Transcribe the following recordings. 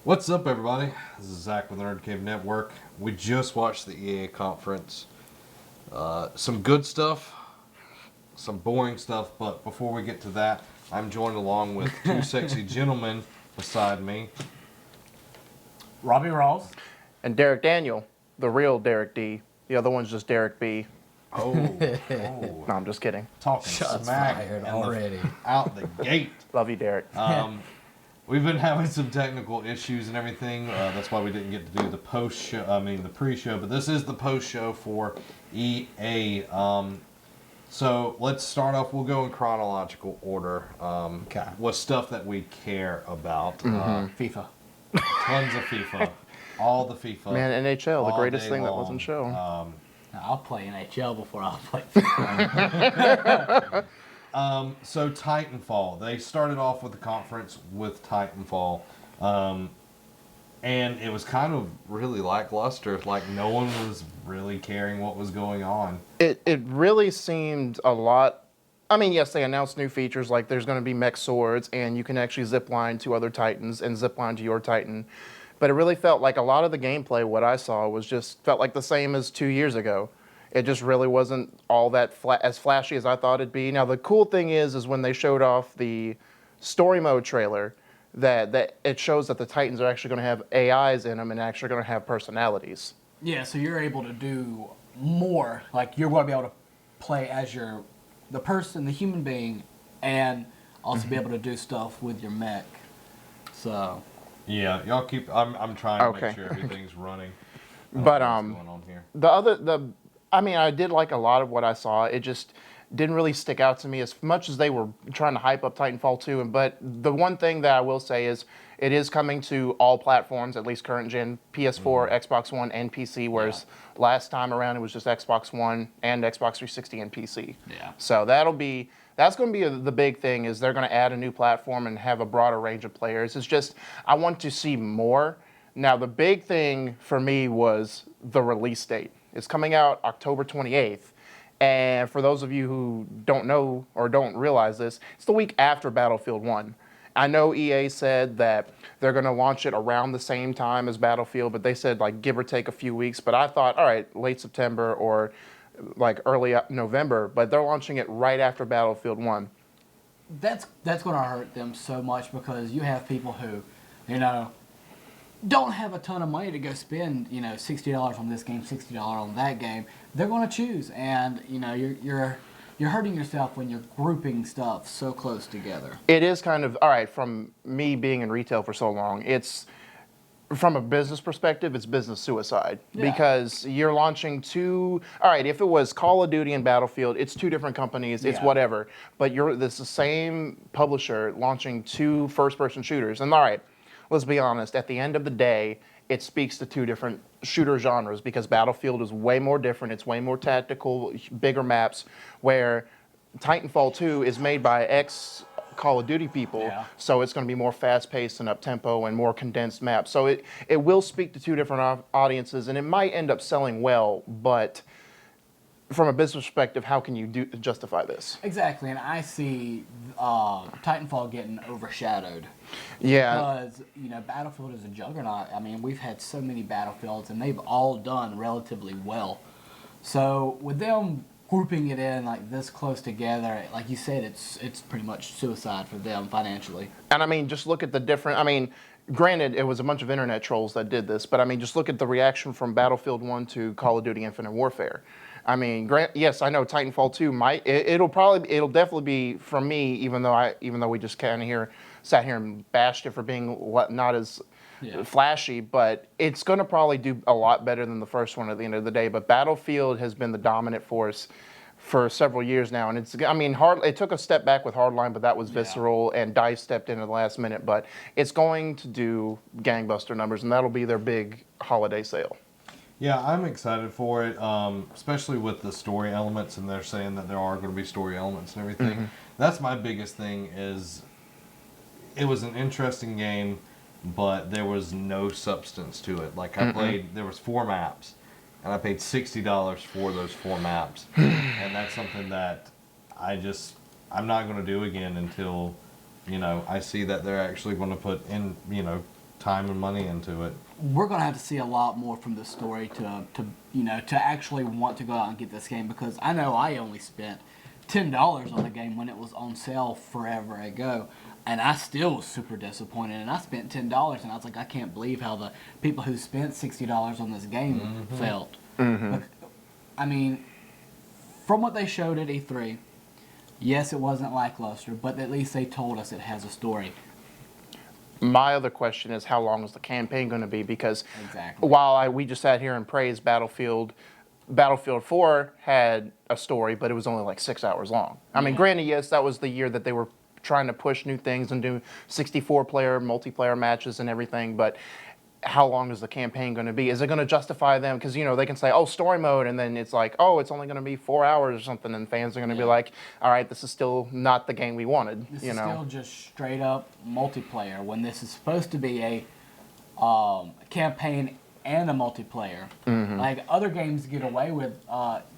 What's up, everybody? This is Zach with Nerd Cave Network. We just watched the EA conference. Some good stuff, some boring stuff, but before we get to that, I'm joined along with two sexy gentlemen beside me. Robbie Ross. And Derek Daniel, the real Derek D. The other one's just Derek B. Oh, No, I'm just kidding. talking Shots smack fired in already. out the gate. Love you, Derek. We've been having some technical issues and everything. That's why we didn't get to do the post show. The pre-show. But this is the post show for EA. So let's start off. We'll go in chronological order. Okay. With stuff that we care about. FIFA. Tons of FIFA. All the FIFA. Man, NHL, the all greatest day thing that long. wasn't shown. Now, I'll play NHL before I'll play FIFA. So Titanfall. They started off with the conference with Titanfall. And it was kind of really lackluster. Like no one was really caring what was going on. It really seemed a lot. I mean, yes, they announced new features like there's going to be mech swords and you can actually zip line to other Titans and zip line to your Titan. But it really felt like a lot of the gameplay, what I saw, was just felt like the same as 2 years ago. It just really wasn't all that as flashy as I thought it'd be. Now, the cool thing is when they showed off the story mode trailer, that it shows that the Titans are actually going to have AIs in them and actually going to have personalities. Yeah, so you're able to do more. Like, you're going to be able to play as the person, the human being, and also be able to do stuff with your mech. So, Yeah, y'all keep. I'm trying to Okay. make sure everything's running. I don't But know what's going on here. I mean, I did like a lot of what I saw. It just didn't really stick out to me as much as they were trying to hype up Titanfall 2. But the one thing that I will say is it is coming to all platforms, at least current gen, PS4, Xbox One, and PC, whereas last time around it was just Xbox One and Xbox 360 and PC. Yeah. So that's going to be the big thing is they're going to add a new platform and have a broader range of players. It's just, I want to see more. Now, the big thing for me was the release date. It's coming out October 28th. And for those of you who don't know or don't realize this, it's the week after Battlefield 1. I know EA said that they're going to launch it around the same time as Battlefield, but they said like give or take a few weeks. But I thought, all right, late September or like early November, but they're launching it right after Battlefield 1. that's going to hurt them so much because you have people who, don't have a ton of money to go spend, $60 on this game, $60 on that game. They're going to choose, and you're hurting yourself when you're grouping stuff so close together. It is kind of, all right, from me being in retail for so long, it's, from a business perspective, it's business suicide. Yeah. Because you're launching all right, if it was Call of Duty and Battlefield, it's two different companies, it's Yeah. whatever. But it's the same publisher launching two first-person shooters. And all right, let's be honest, at the end of the day, it speaks to two different shooter genres because Battlefield is way more different. It's way more tactical, bigger maps, where Titanfall 2 is made by Call of Duty people, Yeah. so it's going to be more fast-paced and up-tempo and more condensed maps. So it will speak to two different audiences, and it might end up selling well, but from a business perspective, how can you justify this? Exactly, and I see Titanfall getting overshadowed. Yeah. Because, Battlefield is a juggernaut. I mean, we've had so many Battlefields, and they've all done relatively well. So, with them grouping it in like this close together, like you said, it's pretty much suicide for them financially. And I mean, just look at the different. I mean, granted, it was a bunch of internet trolls that did this, but I mean, just look at the reaction from Battlefield 1 to Call of Duty Infinite Warfare. I mean, yes, I know Titanfall 2 might. It'll definitely be from me, even though we just kind of sat here and bashed it for being not as flashy, but it's going to probably do a lot better than the first one at the end of the day. But Battlefield has been the dominant force for several years now, and it took a step back with Hardline, but that was visceral, and DICE stepped in at the last minute. But it's going to do gangbuster numbers, and that'll be their big holiday sale. Yeah, I'm excited for it, especially with the story elements, and they're saying that there are going to be story elements and everything. Mm-hmm. That's my biggest thing is it was an interesting game, but there was no substance to it. Like I played, there was 4 maps, and I paid $60 for those 4 maps, and that's something that I'm not going to do again until, I see that they're actually going to put in, time and money into it. We're gonna have to see a lot more from this story to actually want to go out and get this game, because I know I only spent $10 on the game when it was on sale forever ago, and I still was super disappointed. And I spent $10, and I was like, I can't believe how the people who spent $60 on this game felt. But, I mean, from what they showed at E3, yes, it wasn't lackluster, but at least they told us it has a story. My other question is, how long is the campaign going to be? Because Exactly. while we just sat here and praised Battlefield 4 had a story, but it was only like 6 hours long. I mean, granted, yes, that was the year that they were trying to push new things and do 64-player multiplayer matches and everything, but how long is the campaign going to be? Is it going to justify them? Because, they can say, oh, story mode, and then it's like, oh, it's only going to be 4 hours or something, and fans are going to be like, all right, this is still not the game we wanted. This is still just straight up multiplayer, when this is supposed to be a campaign and a multiplayer. Like, other games get away with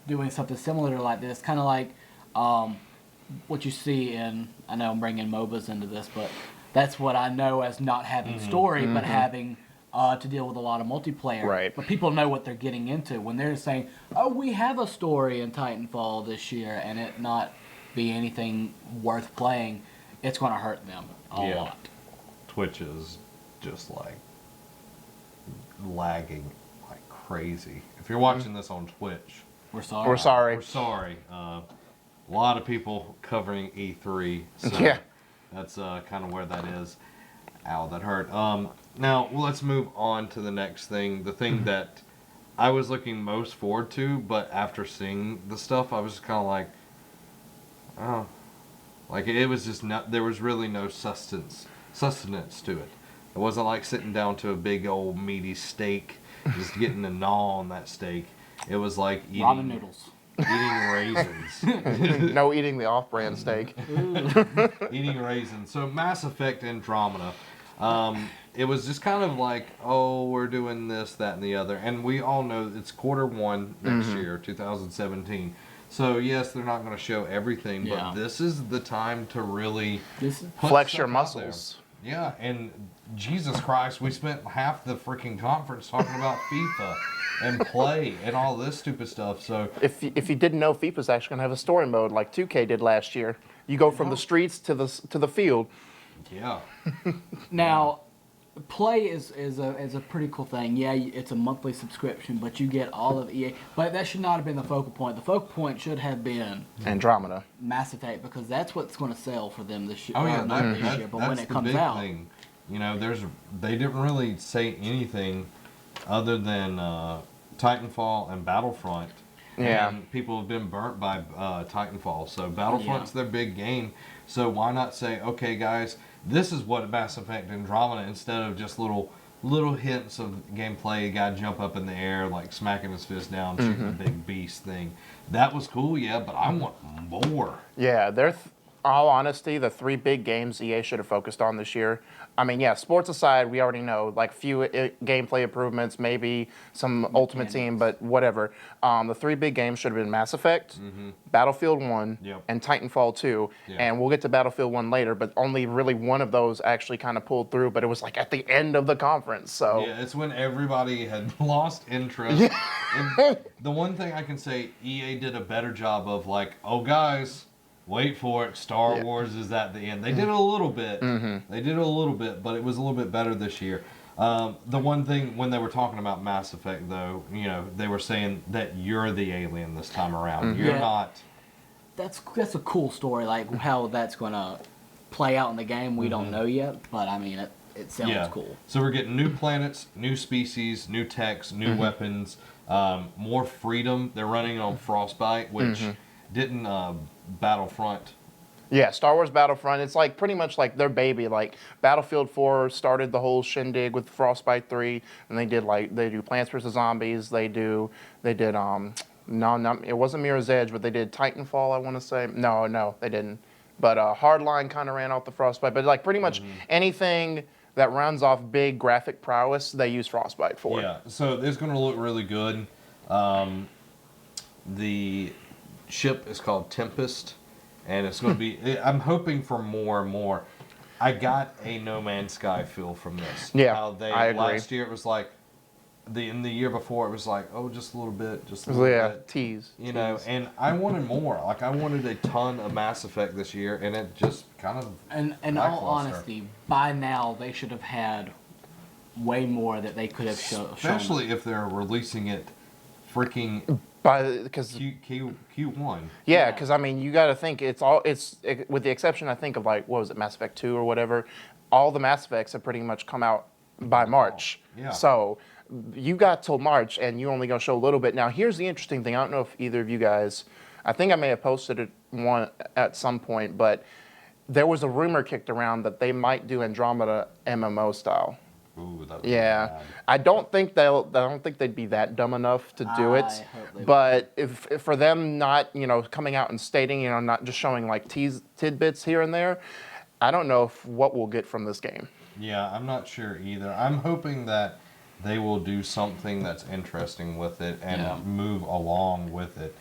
doing something similar like this, kind of like what you see in, I know I'm bringing MOBAs into this, but that's what I know as not having story, but having to deal with a lot of multiplayer. Right. But people know what they're getting into when they're saying, oh, we have a story in Titanfall this year, and it not be anything worth playing. It's going to hurt them a lot. Twitch is just like lagging like crazy. If you're watching this on Twitch, We're sorry. We're sorry. we're sorry. A lot of people covering E3, so Yeah. that's kind of where that is. Ow, that hurt. Now let's move on to the next thing. The thing that I was looking most forward to, but after seeing the stuff, I was just kind of like, oh, like it was just not. There was really no sustenance to it. It wasn't like sitting down to a big old meaty steak, just getting a gnaw on that steak. It was like Ramen noodles. eating raisins. No eating the off-brand steak. Eating raisins. So Mass Effect Andromeda. It was just kind of like, oh, we're doing this, that, and the other. And we all know it's Q1 next year, 2017. So, yes, they're not going to show everything, Yeah. but this is the time to really This is put Flex stuff your out there. muscles. Yeah, and Jesus Christ, we spent half the freaking conference talking about FIFA and play and all this stupid stuff. So, If you didn't know, FIFA's actually going to have a story mode like 2K did last year. You go from the streets to the field. yeah. Now, Play is a pretty cool thing. Yeah, it's a monthly subscription, but you get all of EA. But that should not have been the focal point. The focal point should have been Andromeda. Mass Effect, because that's what's going to sell for them this year. Oh yeah, not this year, but when that's it the comes big out. thing. They didn't really say anything other than Titanfall and Battlefront. Yeah. And people have been burnt by Titanfall, so Battlefront's their big game. So why not say, okay, guys, this is what Mass Effect Andromeda, instead of just little hints of gameplay, a guy jump up in the air, like smacking his fist down, shooting a big beast thing. That was cool, yeah, but I want more. Yeah, all honesty, the 3 big games EA should have focused on this year. I mean, yeah, sports aside, we already know, like, few gameplay improvements, maybe some Ultimate Team, but whatever. The 3 big games should have been Mass Effect, Battlefield 1, Yep. and Titanfall 2. Yeah. And we'll get to Battlefield 1 later, but only really one of those actually kind of pulled through, but it was like at the end of the conference, so. Yeah, it's when everybody had lost interest. And the one thing I can say, EA did a better job of, like, oh, guys, wait for it, Star Wars is at the end. They did a little bit. They did a little bit, but it was a little bit better this year. The one thing, when they were talking about Mass Effect, though, they were saying that you're the alien this time around. You're Yeah. not. That's a cool story. Like how that's going to play out in the game, we don't know yet. But I mean, it sounds cool. So we're getting new planets, new species, new techs, new weapons, more freedom. They're running on Frostbite, which didn't Battlefront. Yeah, Star Wars Battlefront, it's like pretty much like their baby. Like Battlefield 4 started the whole shindig with Frostbite 3, and they do Plants vs Zombies, they did no, it wasn't Mirror's Edge, but they did Titanfall, I want to say. No, they didn't. But Hardline kind of ran off the Frostbite, but like pretty much anything that runs off big graphic prowess, they use Frostbite for. Yeah, so it's going to look really good. The ship is called Tempest, and it's going to be. I'm hoping for more and more. I got a No Man's Sky feel from this. Yeah, How they I agree. last year it was like in the year before it was like, oh, just a little bit, just a little Yeah, bit. tease. You know, and I wanted more. Like I wanted a ton of Mass Effect this year, and it just kind of And in all lackluster. honesty, by now they should have had way more that they could have shown. Especially if they're releasing it freaking Because Q1. yeah, because I mean, you got to think with the exception, I think of like what was it, Mass Effect 2 or whatever. All the Mass Effects have pretty much come out by March. Yeah. So you got till March, and you only gonna show a little bit. Now, here's the interesting thing. I don't know if either of you guys. I think I may have posted it one at some point, but there was a rumor kicked around that they might do Andromeda MMO style. Ooh, that would be Yeah, bad. I don't think they'd be that dumb enough to do I it. hope they But if for them not, coming out and stating, not just showing like tidbits here and there, I don't know what we'll get from this game. Yeah, I'm not sure either. I'm hoping that they will do something that's interesting with it and Yeah. move along with it.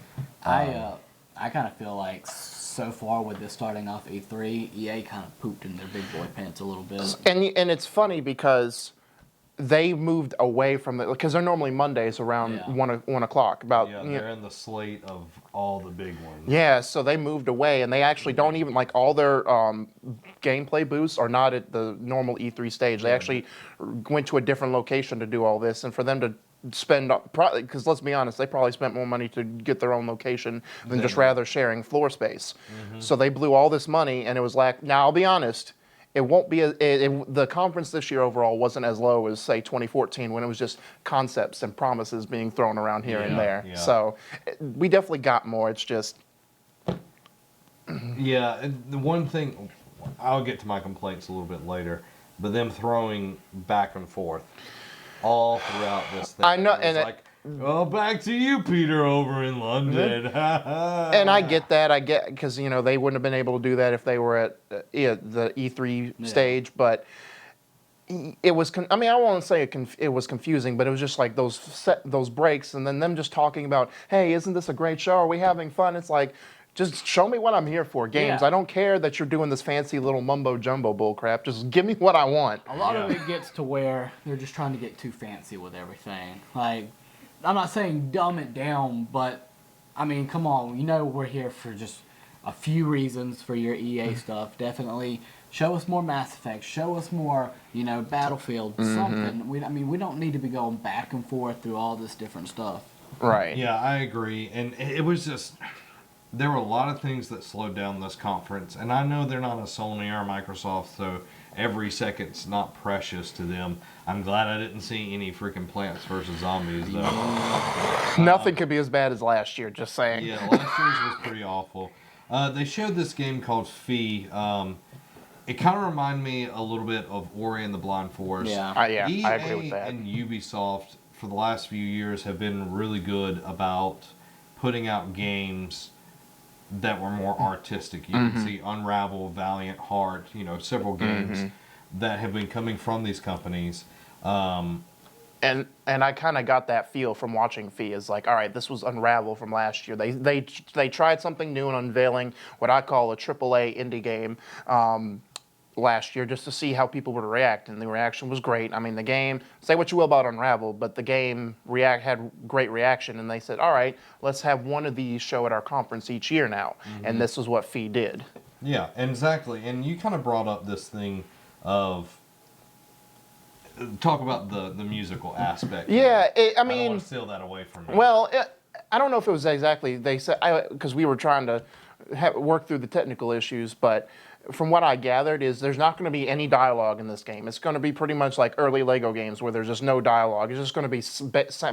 I kind of feel like so far with this starting off E3, EA kind of pooped in their big boy pants a little bit. And it's funny because they moved away from because they're normally Mondays around Yeah. 1 o'clock. About Yeah, you know, they're in the slate of all the big ones. yeah, so they moved away, and they actually don't even like all their gameplay booths are not at the normal E3 stage. They actually went to a different location to do all this, and for them to spend probably because let's be honest, they probably spent more money to get their own location than just rather sharing floor space. So they blew all this money, and it was like, now I'll be honest. It won't be the conference this year overall wasn't as low as say 2014 when it was just concepts and promises being thrown around here and Yeah, there. yeah. So we definitely got more. It's just Yeah, and the one thing, I'll get to my complaints a little bit later, but them throwing back and forth all throughout this thing. I know, It was and like, well, back to you, Peter, over in London. and I get that. I get because they wouldn't have been able to do that if they were at the E3 stage, but. It was. I mean, I won't say it was confusing, but it was just like those breaks, and then them just talking about, "Hey, isn't this a great show? Are we having fun?" It's like, just show me what I'm here for. Games. Yeah. I don't care that you're doing this fancy little mumbo jumbo bull crap. Just give me what I want. A lot of Yeah. it gets to where they're just trying to get too fancy with everything. Like, I'm not saying dumb it down, but I mean, come on. We're here for just a few reasons for your EA stuff. Definitely show us more Mass Effect. Show us more, Battlefield. Something. We don't need to be going back and forth through all this different stuff. Right. Yeah, I agree. And it was just, there were a lot of things that slowed down this conference. And I know they're not a Sony or a Microsoft, so every second's not precious to them. I'm glad I didn't see any freaking Plants vs. Zombies, though. Nothing could be as bad as last year. Just saying. Yeah, last year's was pretty awful. They showed this game called Fee. It kind of reminded me a little bit of Ori and the Blind Forest. Yeah. Yeah, EA I agree with that. and Ubisoft for the last few years have been really good about putting out games that were more artistic. You can see Unravel, Valiant Heart, several games that have been coming from these companies. And I kind of got that feel from watching Fee. Is like, all right, this was Unravel from last year. They tried something new and unveiling what I call a AAA indie game last year just to see how people would react, and the reaction was great. I mean, the game, say what you will about Unravel, but the game had great reaction, and they said, all right, let's have one of these show at our conference each year now, and this is what Fee did. Yeah, exactly. And you kind of brought up this thing of talk about the musical aspect. Yeah, I don't mean, want to steal that away from you. well, I don't know if it was exactly, they said, because we were trying to work through the technical issues, but from what I gathered is there's not going to be any dialogue in this game. It's going to be pretty much like early Lego games where there's just no dialogue. It's just going to be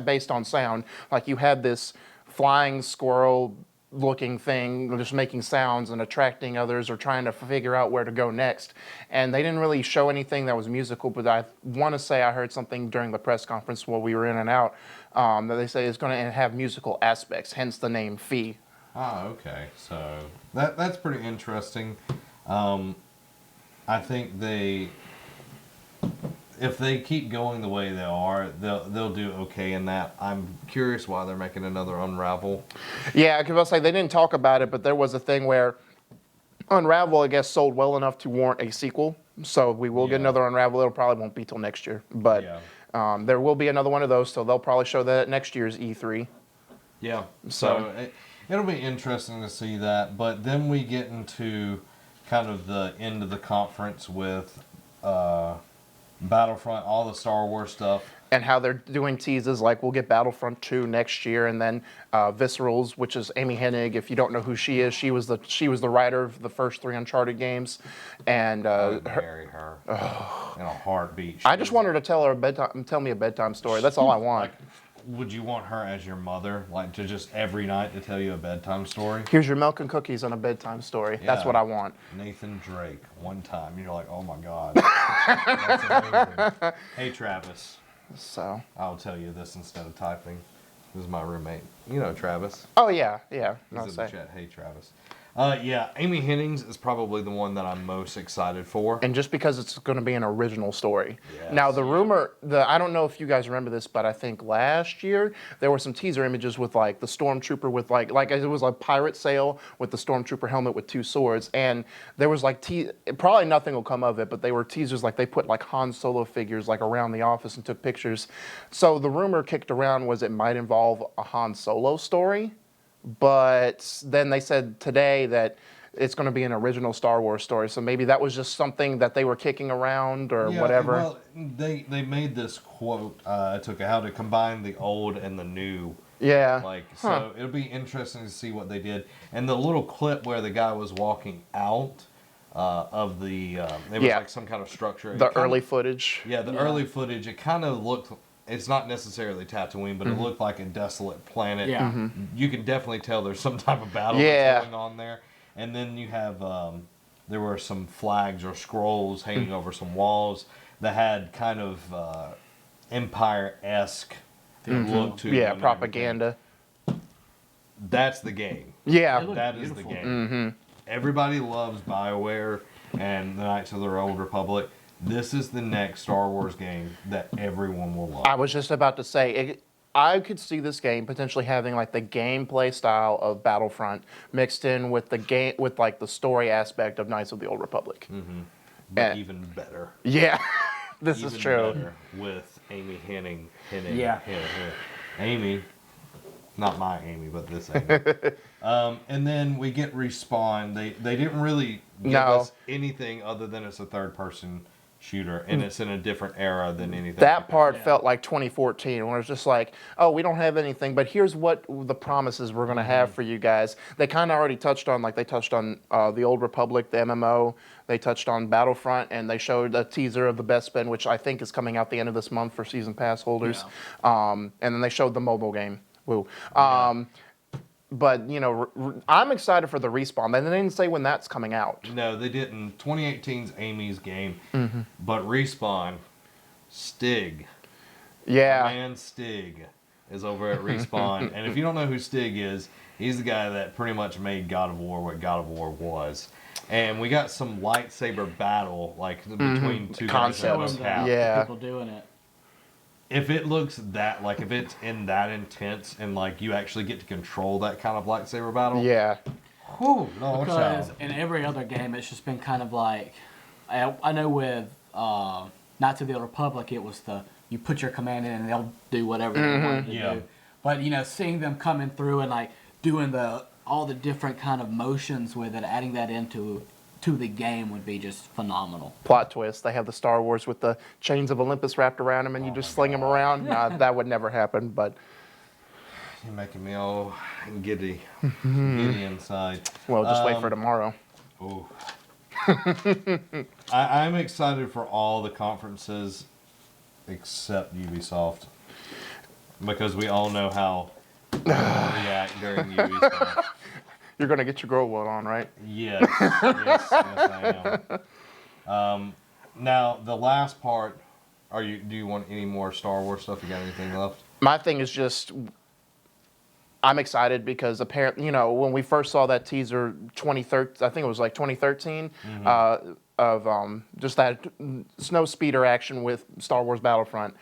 based on sound. Like you had this flying squirrel looking thing just making sounds and attracting others or trying to figure out where to go next. And they didn't really show anything that was musical, but I want to say I heard something during the press conference while we were in and out that they say it's going to have musical aspects, hence the name Fee. Ah, okay. So that's pretty interesting. I think if they keep going the way they are, they'll do okay in that. I'm curious why they're making another Unravel. Yeah, because I was like, they didn't talk about it, but there was a thing where Unravel, I guess, sold well enough to warrant a sequel. So we will get Yeah. another Unravel. It probably won't be till next year, but there will be another one of those. So they'll probably show that at next year's E3. Yeah. So- So it'll be interesting to see that. But then we get into kind of the end of the conference with Battlefront, all the Star Wars stuff. And how they're doing teases like we'll get Battlefront 2 next year, and then Viscerals, which is Amy Hennig. If you don't know who she is, she was the writer of the first 3 Uncharted games, and I would marry her in a heartbeat. I just want her to tell me a bedtime story. That's all I want. Like, would you want her as your mother, like to just every night to tell you a bedtime story? Here's your milk and cookies and a bedtime story. That's Yeah. what I want. Nathan Drake, one time, you're like, oh my god, that's amazing. Hey Travis, So. I'll tell you this instead of typing. This is my roommate. You know Travis. Oh yeah. He's I'll in the say. chat. Hey Travis. Yeah, Amy Hennings is probably the one that I'm most excited for. And just because it's going to be an original story. Yes. Now the rumor, I don't know if you guys remember this, but I think last year there were some teaser images with like the stormtrooper with like it was a pirate sail with the stormtrooper helmet with 2 swords, and there was like probably nothing will come of it, but they were teasers like they put like Han Solo figures like around the office and took pictures. So the rumor kicked around was it might involve a Han Solo story. But then they said today that it's going to be an original Star Wars story. So maybe that was just something that they were kicking around or Yeah, whatever. Well, they made this quote. I took how to combine the old and the new. Yeah. Like, so it'll be interesting to see what they did. And the little clip where the guy was walking out of the, it was Yeah. like some kind of structure. The early footage. Yeah, the early footage, it kind of looked, it's not necessarily Tatooine, but it looked like a desolate planet. Yeah. You can definitely tell there's some type of battle Yeah. that's going on there. And then you have, there were some flags or scrolls hanging over some walls that had kind of Empire-esque look to them. Yeah, and propaganda. everything. That's the game. Yeah. It looked That is the beautiful. game. Everybody loves BioWare and the Knights of the Old Republic. This is the next Star Wars game that everyone will love. I was just about to say, I could see this game potentially having like the gameplay style of Battlefront mixed in with the game, with like the story aspect of Knights of the Old Republic. But Eh. even better. Yeah, this Even is true. better with Amy Hennig. Yeah. Amy. Not my Amy, but this Amy. And then we get Respawn. They didn't really give No. us anything other than it's a third-person shooter, and it's in a different era than anything. That part Yeah. felt like 2014, where it's just like, oh, we don't have anything, but here's what the promises we're going to have for you guys. They kind of already touched on, like they touched on the Old Republic, the MMO. They touched on Battlefront, and they showed a teaser of the Bespin, which I think is coming out the end of this month for season pass holders. And then they showed the mobile game. Woo. But, you know, I'm excited for the Respawn. They didn't say when that's coming out. No, they didn't. 2018's Amy's game, Mm-hmm. but Respawn, Stig, Yeah. man Stig is over at Respawn, and if you don't know who Stig is, he's the guy that pretty much made God of War what God of War was. And we got some lightsaber battle, like between two guys that Concepts. look out. Yeah. People doing it. If it looks that, like if it's in that intense and like you actually get to control that kind of lightsaber battle, Yeah. whew, no, Because in every other game, it's just been kind of like, I know with Knights of the Old Republic, it was you put your command in and they'll do whatever they wanted to Yeah. do. But you know, seeing them coming through and like doing all the different kind of motions with it, adding that into the game would be just phenomenal. Plot twist. They have the Star Wars with the chains of Olympus wrapped around them and you just sling them around. Nah, that would never happen, but You're making me all giddy inside. well, just wait for tomorrow. Ooh. I'm excited for all the conferences except Ubisoft because we all know how we react during Ubisoft. You're going to get your grow wood on, right? Yes, I am. Now the last part. Do you want any more Star Wars stuff? You got anything left? My thing is just, I'm excited because apparently, you know, when we first saw that teaser, 2013, I think it was like 2013, of just that snow speeder action with Star Wars Battlefront,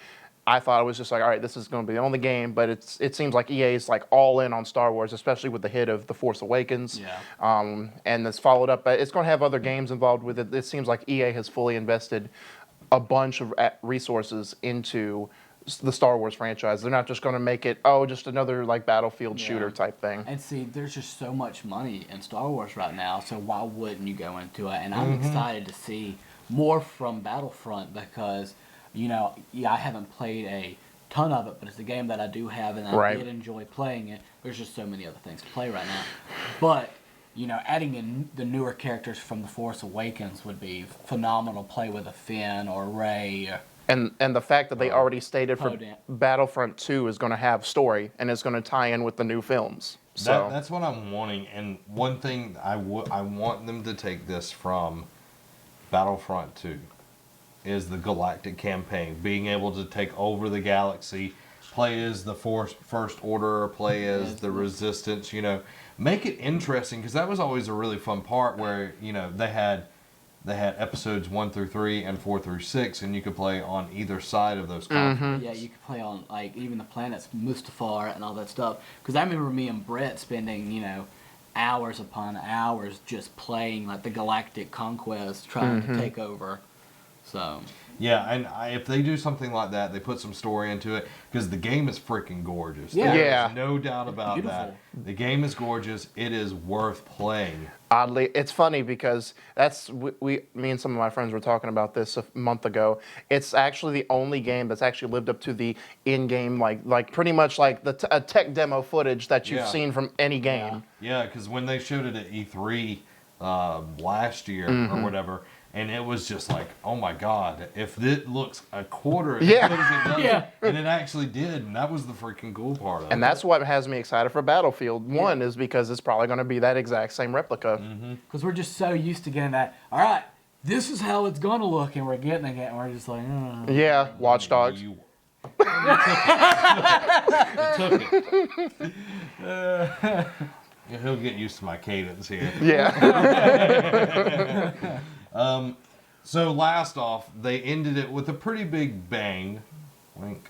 I thought it was just like, all right, this is going to be the only game, but it seems like EA is like all in on Star Wars, especially with the hit of The Force Awakens. Yeah. And it's followed up, but it's going to have other games involved with it. It seems like EA has fully invested a bunch of resources into the Star Wars franchise. They're not just going to make it, just another like Battlefield shooter Yeah. type thing. And see, there's just so much money in Star Wars right now, so why wouldn't you go into it? And I'm excited to see more from Battlefront because, yeah, I haven't played a ton of it, but it's a game that I do have, and I Right. did enjoy playing it. There's just so many other things to play right now. But, adding in the newer characters from The Force Awakens would be phenomenal. Play with a Finn or Rey. And the fact that they already stated for Poe Dameron. Battlefront 2 is going to have story and it's going to tie in with the new films. So That's what I'm wanting. And one thing I want them to take this from Battlefront 2 is the Galactic campaign. Being able to take over the galaxy, play as the First Order, or play as the Resistance, Make it interesting, because that was always a really fun part where, they had episodes 1 through 3 and 4 through 6, and you could play on either side of those conflicts. Yeah, you could play on like even the planets Mustafar and all that stuff. Because I remember me and Brett spending hours upon hours just playing like the Galactic Conquest, trying to take over. So Yeah, and if they do something like that, they put some story into it, because the game is freaking gorgeous. Yeah. Yeah. There's no doubt about Beautiful. that. The game is gorgeous. It is worth playing. oddly, it's funny because me and some of my friends were talking about this a month ago. It's actually the only game that's actually lived up to the in-game, like pretty much like the tech demo footage that you've Yeah. seen from any game. Yeah, because when they showed it at E3 last year or whatever, and it was just like, oh my God, if it looks a quarter as Yeah. good as it does, Yeah. and it actually did, and that was the freaking cool part of And it. that's what has me excited for Battlefield 1 is because it's probably going to be that exact same replica. because we're just so used to getting that. All right, this is how it's gonna look, and we're getting it, and we're just like, Yeah, Watch Dogs. You took it. Yeah, he'll get used to my cadence here. Yeah. So last off, they ended it with a pretty big bang. Wink.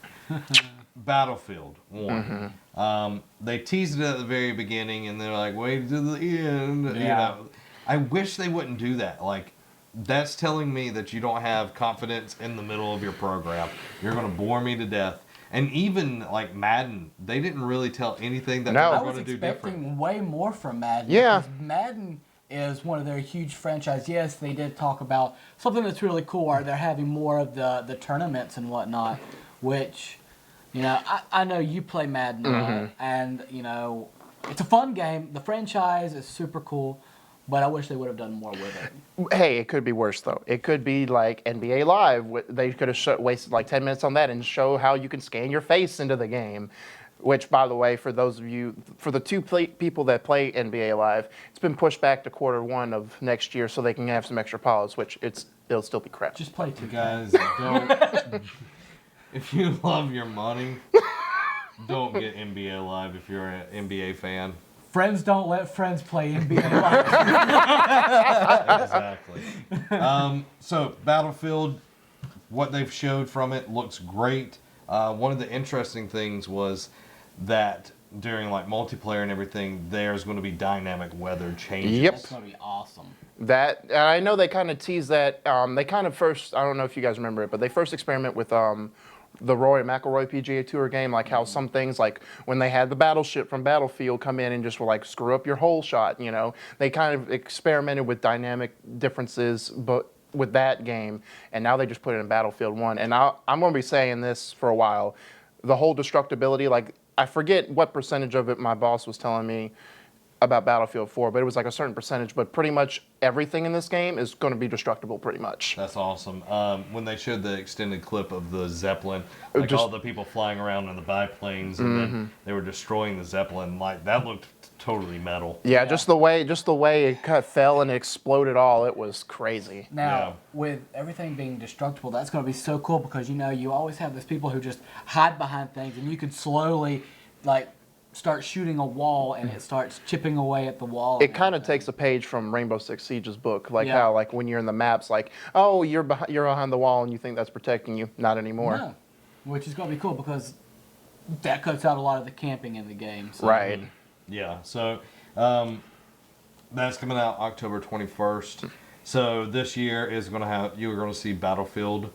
Battlefield 1. They teased it at the very beginning, and they're like, wait to the end. You Yeah. know, I wish they wouldn't do that. Like, that's telling me that you don't have confidence in the middle of your program. You're going to bore me to death. And even like Madden, they didn't really tell anything that No. they I were was going to do expecting different. way more from Madden. Yeah. because Madden is one of their huge franchise. Yes, they did talk about something that's really cool. Are they're having more of the tournaments and whatnot, which, I know you play Madden, right? And it's a fun game. The franchise is super cool, but I wish they would have done more with it. Hey, it could be worse though. It could be like NBA Live. They could have wasted like 10 minutes on that and show how you can scan your face into the game. Which, by the way, for those of you, for the people that play NBA Live, it's been pushed back to Q1 of next year so they can have some extra polish, which it'll still be crap. Just play 2K. Guys, don't. If you love your money, don't get NBA Live if you're an NBA fan. Friends don't let friends play NBA Live. Exactly. So Battlefield, what they've showed from it looks great. One of the interesting things was that during like multiplayer and everything, there's going to be dynamic weather changes. Yep. That's gonna be awesome. That I know they kind of teased that. They kind of first, I don't know if you guys remember it, but they first experiment with the Rory McIlroy PGA Tour game, like how some things, like when they had the battleship from Battlefield come in and just were like screw up your hole shot, they kind of experimented with dynamic differences, but with that game, and now they just put it in Battlefield 1. And I'm going to be saying this for a while, the whole destructibility, like I forget what percentage of it my boss was telling me about Battlefield 4, but it was like a certain percentage, but pretty much everything in this game is going to be destructible pretty much. That's awesome. When they showed the extended clip of the Zeppelin, like all the people flying around in the biplanes, and then they were destroying the Zeppelin, like that looked totally metal. Yeah, just the way it kind of fell and exploded all, it was crazy. Now, Yeah. with everything being destructible, that's going to be so cool because you always have those people who just hide behind things, and you can slowly, start shooting a wall, and it starts chipping away at the wall. It kind of takes a page from Rainbow Six Siege's book, like Yeah. how, like when you're in the maps, like, oh, you're behind the wall and you think that's protecting you, not anymore. No. which is going to be cool because that cuts out a lot of the camping in the game. So. Right. Yeah, so that's coming out October 21st. So this year is going to have, you're going to see Battlefield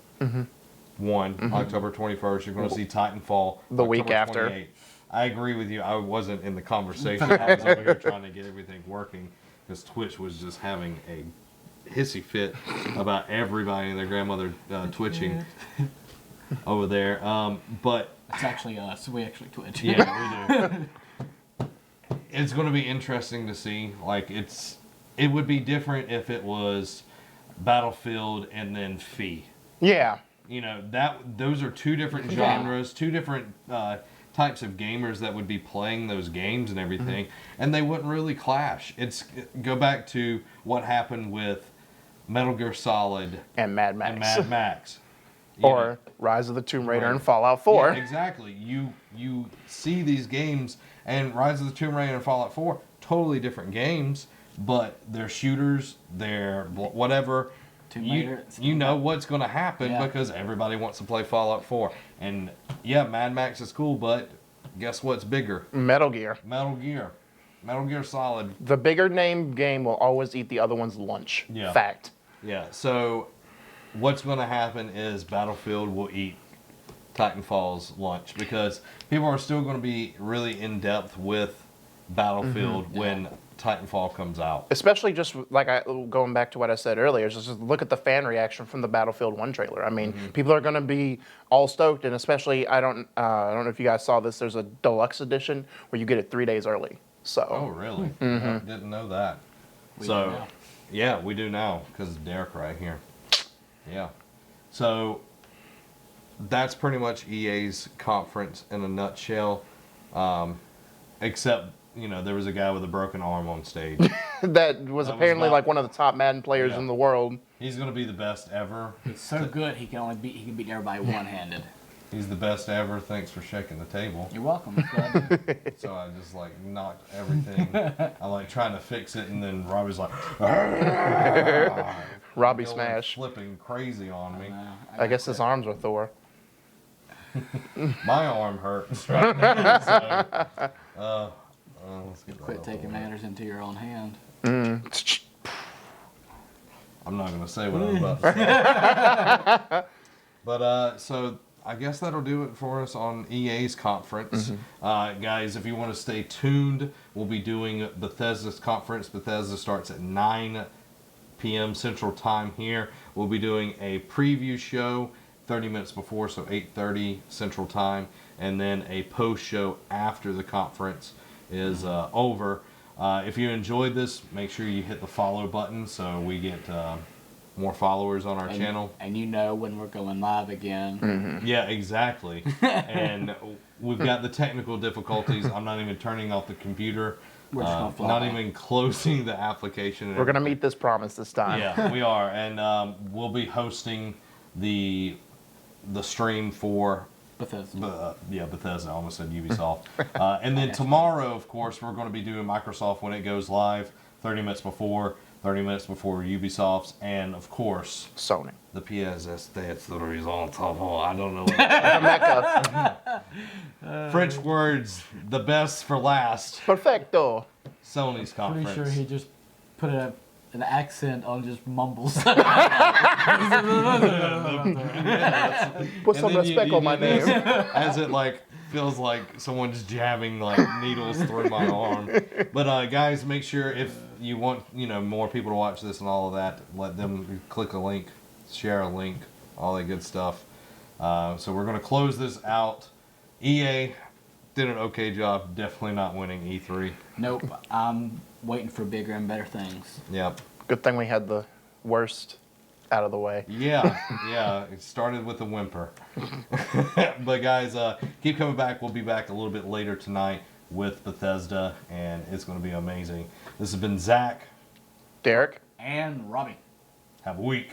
1, October 21st. You're going to see Titanfall The week October after. 28th. I agree with you. I wasn't in the conversation. I was over here trying to get everything working because Twitch was just having a hissy fit about everybody and their grandmother twitching over there. But It's actually us. We actually Twitch. yeah, we do. It's going to be interesting to see. Like it would be different if it was Battlefield and then Fee. Yeah. You know, those are two different Yeah. genres, two different types of gamers that would be playing those games and everything, and they wouldn't really clash. Go back to what happened with Metal Gear Solid And Mad Max. and Mad Max. You Or know, Rise of the Tomb Raider Right. and Fallout 4. yeah, exactly. You see these games, and Rise of the Tomb Raider and Fallout 4, totally different games, but they're shooters, they're whatever. Tomb You, Raider, you know what's going to happen Yeah. because everybody wants to play Fallout 4. And yeah, Mad Max is cool, but guess what's bigger? Metal Gear. Metal Gear. Metal Gear Solid. The bigger name game will always eat the other one's lunch. Yeah. Fact. Yeah, so what's going to happen is Battlefield will eat Titanfall's lunch because people are still going to be really in depth with Battlefield when Titanfall comes out. Especially just going back to what I said earlier, just look at the fan reaction from the Battlefield 1 trailer. I mean, people are going to be all stoked, and especially I don't know if you guys saw this. There's a deluxe edition where you get it 3 days early. So Oh, really? I didn't know that. We so, do now. yeah, we do now because of Derek right here. Yeah. So, that's pretty much EA's conference in a nutshell. Except, you know, there was a guy with a broken arm on stage. that was That was apparently not- like one of the top Madden players Yeah. in the world. He's going to be the best ever. He's so good he can beat everybody one-handed. He's the best ever. Thanks for shaking the table. You're welcome. Glad- So I just like knocked everything. I'm like trying to fix it, and then Robbie's like, Robbie going Smash. flipping crazy on me. I guess his arms are Thor. My arm hurts right now. So, let's get that Quit over taking with. matters into your own hand. I'm not gonna say what I'm about to say. But so I guess that'll do it for us on EA's conference. Guys, if you want to stay tuned, we'll be doing Bethesda's conference. Bethesda starts at 9 p.m. Central Time here. We'll be doing a preview show 30 minutes before, so 8:30 Central Time, and then a post show after the conference is over. If you enjoyed this, make sure you hit the follow button so we get more followers on our channel. And you know when we're going live again. Yeah, exactly. And we've got the technical difficulties. I'm not even turning off the computer. We're just gonna fly. Not even closing the application. and We're gonna everything. meet this promise this time. Yeah, we are, and we'll be hosting the stream for Bethesda. Bethesda. I almost said Ubisoft. And then tomorrow, of course, we're going to be doing Microsoft when it goes live. 30 minutes before Ubisoft's, and of course Sony. the PSS that's the result of. Oh, I don't know. The Mecca. French words, the best for last. Perfecto. Sony's conference. Pretty sure he just put an accent on just mumbles. Put And some then respect on my do this name. as it like feels like someone's jabbing like needles through my arm. But guys, make sure if you want more people to watch this and all of that, let them click a link, share a link, all that good stuff. So we're gonna close this out. EA did an okay job. Definitely not winning E3. Nope. I'm waiting for bigger and better things. Yep. Good thing we had the worst out of the way. Yeah. It started with a whimper. But guys, keep coming back. We'll be back a little bit later tonight with Bethesda, and it's going to be amazing. This has been Zach. Derek? And Robbie. Have a week.